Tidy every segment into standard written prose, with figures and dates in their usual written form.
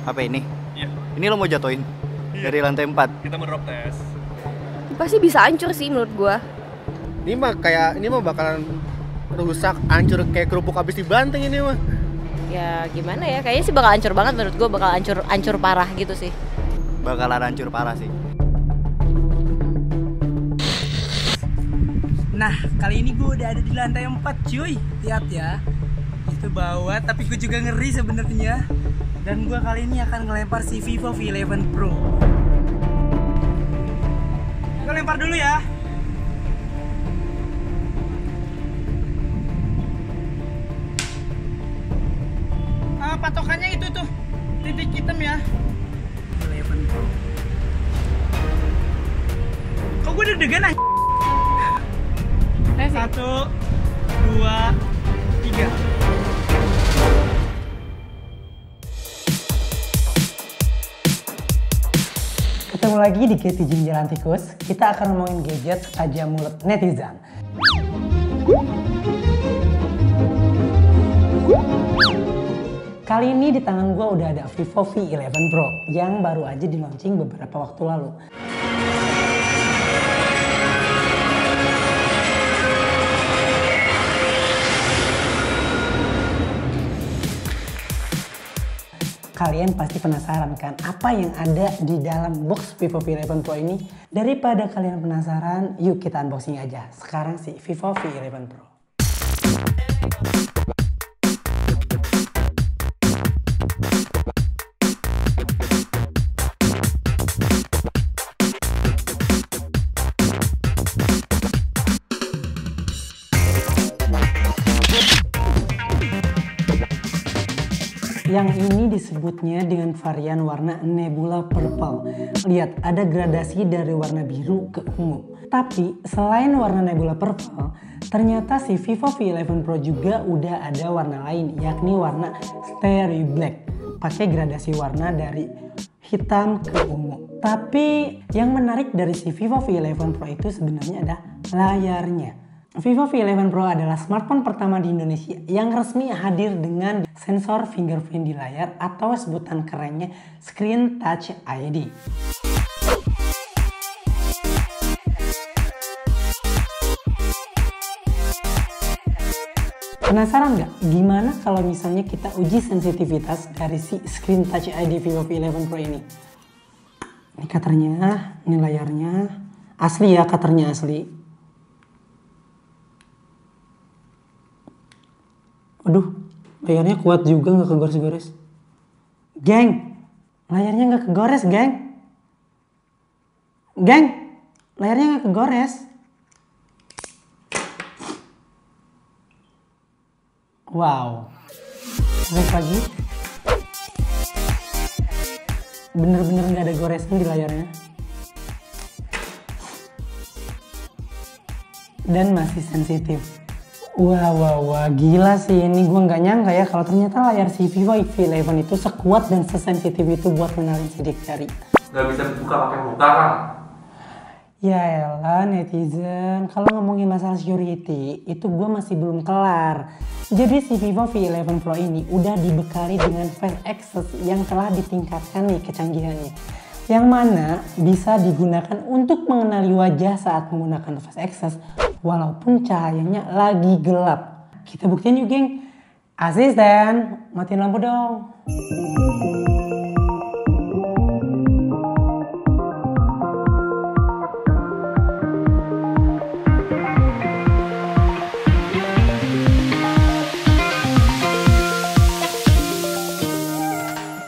HP ini? Iya. Ini lo mau jatuhin? Iya. Dari lantai 4? Kita mau drop test. Pasti bisa hancur sih menurut gua. Ini mah bakalan rusak, hancur kayak kerupuk habis dibanting ini mah. Ya gimana ya, kayaknya sih bakal hancur banget menurut gua, bakal hancur parah gitu sih. Bakalan hancur parah sih. Nah, kali ini gue udah ada di lantai 4 cuy. Lihat ya. Itu bawah, tapi gue juga ngeri sebenarnya. Dan gue kali ini akan ngelempar si Vivo V11 Pro. Gue lempar dulu ya. Patokannya itu tuh, titik hitam ya. V11 Pro. Kok gue deg-degan aja? 1, 2, 3. Ketemu lagi di Kitijin Jalan Tikus. Kita akan ngomongin gadget aja mulut netizen. Kali ini di tangan gue udah ada Vivo V11 Pro yang baru aja di launching beberapa waktu lalu. Kalian pasti penasaran kan apa yang ada di dalam box Vivo V11 Pro ini? Daripada kalian penasaran, yuk kita unboxing aja. Sekarang sih Vivo V11 Pro. Yang ini disebutnya dengan varian warna Nebula Purple. Lihat, ada gradasi dari warna biru ke ungu. Tapi selain warna Nebula Purple, ternyata si Vivo V11 Pro juga udah ada warna lain, yakni warna Starry Black. Pakai gradasi warna dari hitam ke ungu. Tapi yang menarik dari si Vivo V11 Pro itu sebenarnya ada layarnya. Vivo V11 Pro adalah smartphone pertama di Indonesia yang resmi hadir dengan sensor fingerprint di layar atau sebutan kerennya Screen Touch ID. Penasaran nggak gimana kalau misalnya kita uji sensitivitas dari si Screen Touch ID Vivo V11 Pro ini? Ini cutter-nya, ini layarnya. Asli ya, cutter-nya asli. Aduh, layarnya kuat juga, nggak kegores-gores. Geng, layarnya nggak kegores, geng. Geng, layarnya nggak kegores. Wow. Lihat lagi. Bener-bener nggak ada goresan di layarnya. Dan masih sensitif. Wah, gila sih, ini gue nggak nyangka ya kalau ternyata layar si Vivo V11 itu sekuat dan sesensitif itu buat mengenalin sidik jari. Nggak bisa dibuka pakai muka kan? Ya elah netizen, kalau ngomongin masalah security itu gue masih belum kelar. Jadi si Vivo V11 Pro ini udah dibekali dengan face access yang telah ditingkatkan nih kecanggihannya. Yang mana bisa digunakan untuk mengenali wajah saat menggunakan face access walaupun cahayanya lagi gelap. Kita buktiin yuk geng. Asisten, matiin lampu dong.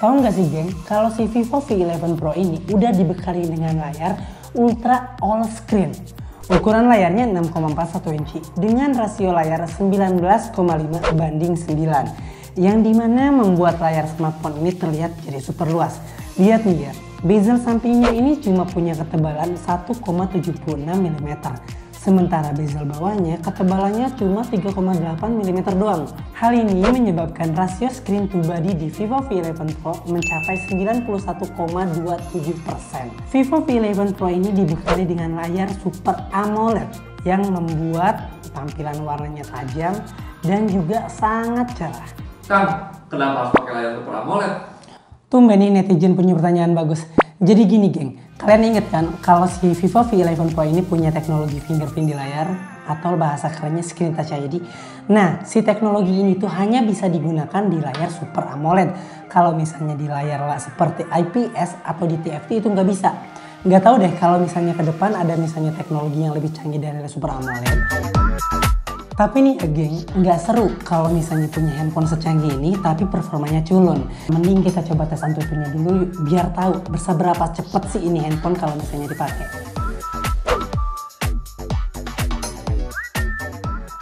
Tahu nggak sih geng, kalau si Vivo V11 Pro ini udah dibekali dengan layar Ultra All Screen. Ukuran layarnya 6,41 inci dengan rasio layar 19,5 banding 9. Yang dimana membuat layar smartphone ini terlihat jadi super luas. Lihat nih ya, bezel sampingnya ini cuma punya ketebalan 1,76 mm. Sementara bezel bawahnya ketebalannya cuma 3,8 mm doang. Hal ini menyebabkan rasio screen to body di Vivo V11 Pro mencapai 91,27%. Vivo V11 Pro ini dibekali dengan layar Super AMOLED yang membuat tampilan warnanya tajam dan juga sangat cerah. Kang, kenapa harus pakai layar Super AMOLED? Tumben nih netizen punya pertanyaan bagus. Jadi gini geng, kalian inget kan kalau si Vivo V11 Pro ini punya teknologi fingerprint di layar atau bahasa kerennya Screen Touch ID. Nah, si teknologi ini tuh hanya bisa digunakan di layar Super AMOLED. Kalau misalnya di layar lah seperti IPS atau di TFT itu nggak bisa. Nggak tahu deh kalau misalnya ke depan ada misalnya teknologi yang lebih canggih dari Super AMOLED. Tapi nih geng, nggak seru kalau misalnya punya handphone secanggih ini tapi performanya culun. Mending kita coba tes Antutunya dulu yuk, biar tahu seberapa cepet sih ini handphone kalau misalnya dipakai.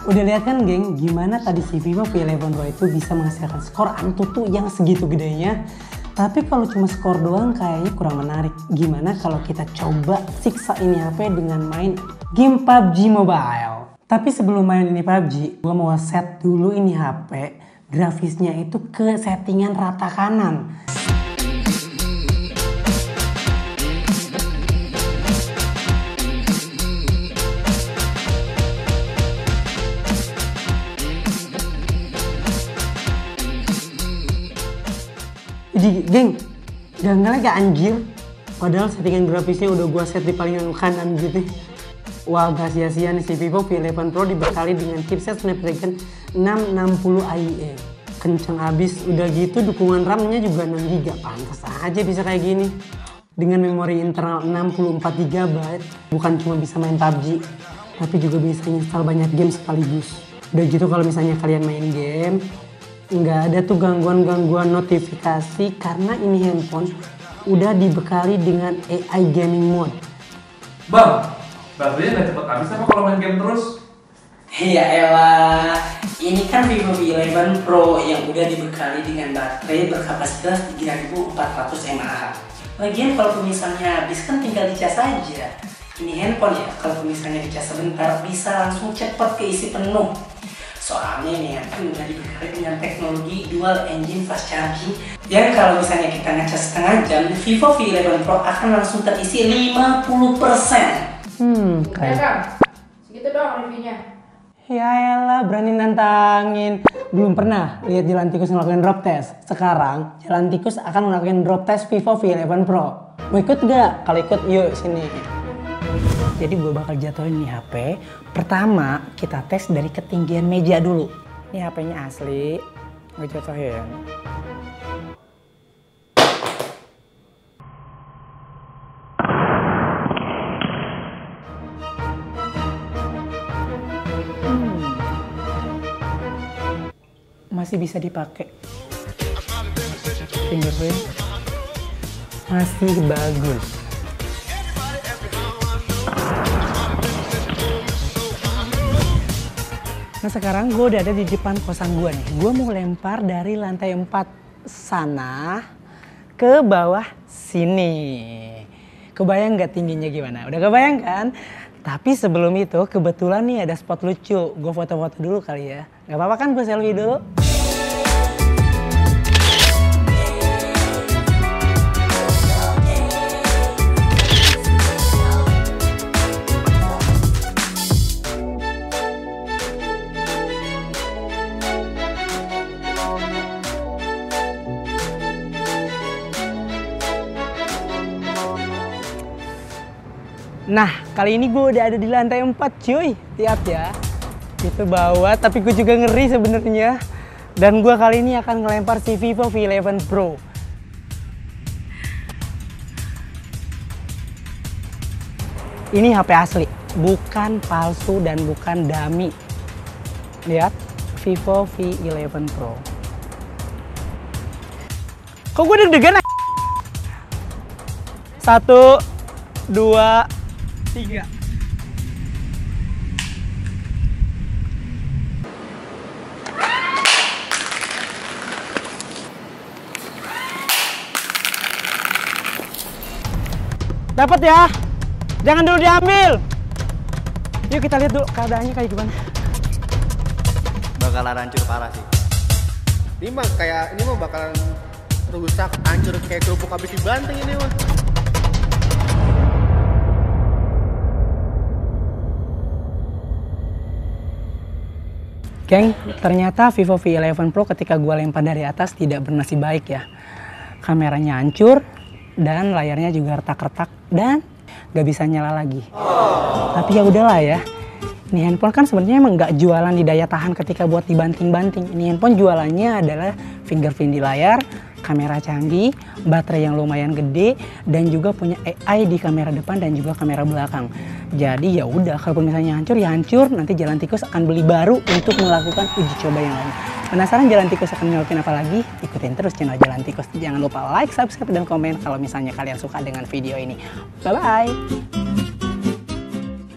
Udah lihat kan geng, gimana tadi si Vivo V11 Pro itu bisa menghasilkan skor Antutu yang segitu gedenya. Tapi kalau cuma skor doang kayaknya kurang menarik. Gimana kalau kita coba siksa ini HP dengan main game PUBG Mobile. Tapi sebelum main ini PUBG, gue mau set dulu ini HP, grafisnya itu ke settingan rata kanan. Jadi geng, gak anjir. Padahal settingan grafisnya udah gue set di paling kanan gitu. Wah, gak sia-sia nih si Vivo V11 Pro dibekali dengan chipset Snapdragon 660 IE. Kenceng abis, udah gitu dukungan RAM-nya juga 6GB. Pantas aja bisa kayak gini. Dengan memori internal 64GB, bukan cuma bisa main PUBG, tapi juga bisa install banyak game sekaligus. Udah gitu kalau misalnya kalian main game, nggak ada tuh gangguan-gangguan notifikasi karena ini handphone udah dibekali dengan AI gaming mode. Bang, baterainya nggak cepet habis apa kalau main game terus? Ya elah, ini kan Vivo V11 Pro yang udah dibekali dengan baterai berkapasitas 3400 mAh. Lagian kalau misalnya habis kan tinggal dicas aja. Ini handphone ya, kalau misalnya dicas sebentar bisa langsung cepet keisi penuh. Soalnya ini handphone udah dibekali dengan teknologi dual engine fast charging yang kalau misalnya kita ngecas setengah jam, Vivo V11 Pro akan langsung terisi 50%. Ya Kang, segitu doang reviewnya. Ya elah, berani nantangin. Belum pernah lihat jalan tikus ngelakuin drop test. Sekarang jalan tikus akan melakukan drop test Vivo V11 Pro. Mau ikut gak? Kalau ikut yuk sini. Jadi gue bakal jatuhin nih HP. Pertama kita tes dari ketinggian meja dulu. Ini HP-nya asli. Gue jatuhin. Masih bisa dipakai. Fingerprint masih bagus. Nah sekarang gue udah ada di depan kosan gue nih. Gue mau lempar dari lantai 4 sana ke bawah sini. Kebayang gak tingginya gimana? Udah kebayang kan? Tapi sebelum itu kebetulan nih ada spot lucu. Gue foto-foto dulu kali ya. Gak apa-apa kan gue selfie dulu? Nah, kali ini gue udah ada di lantai 4 cuy. Lihat ya. Itu bawah, tapi gue juga ngeri sebenarnya. Dan gue kali ini akan ngelempar si Vivo V11 Pro. Ini HP asli, bukan palsu dan bukan dummy. Lihat, Vivo V11 Pro. Kok gue deg-degan? 1, 2, 3. Dapat ya? Jangan dulu diambil. Yuk kita lihat dulu keadaannya kayak gimana. Bakalan hancur parah sih. Ini mah bakalan rusak, hancur kayak kerupuk habis dibanting ini mah. Geng, ternyata Vivo V11 Pro ketika gue lempar dari atas tidak bernasib baik ya. kameranya hancur, dan layarnya juga retak-retak dan gak bisa nyala lagi. Tapi ya udahlah ya. Ini handphone kan sebenarnya emang nggak jualan di daya tahan ketika buat dibanting-banting. Ini handphone jualannya adalah fingerprint di layar, kamera canggih, baterai yang lumayan gede, dan juga punya AI di kamera depan dan juga kamera belakang. Jadi ya udah, kalau misalnya hancur ya hancur. Nanti Jalan Tikus akan beli baru untuk melakukan uji coba yang lain. Penasaran Jalan Tikus akan nyolokin apa lagi? Ikutin terus channel Jalan Tikus. Jangan lupa like, subscribe, dan komen kalau misalnya kalian suka dengan video ini. Bye bye.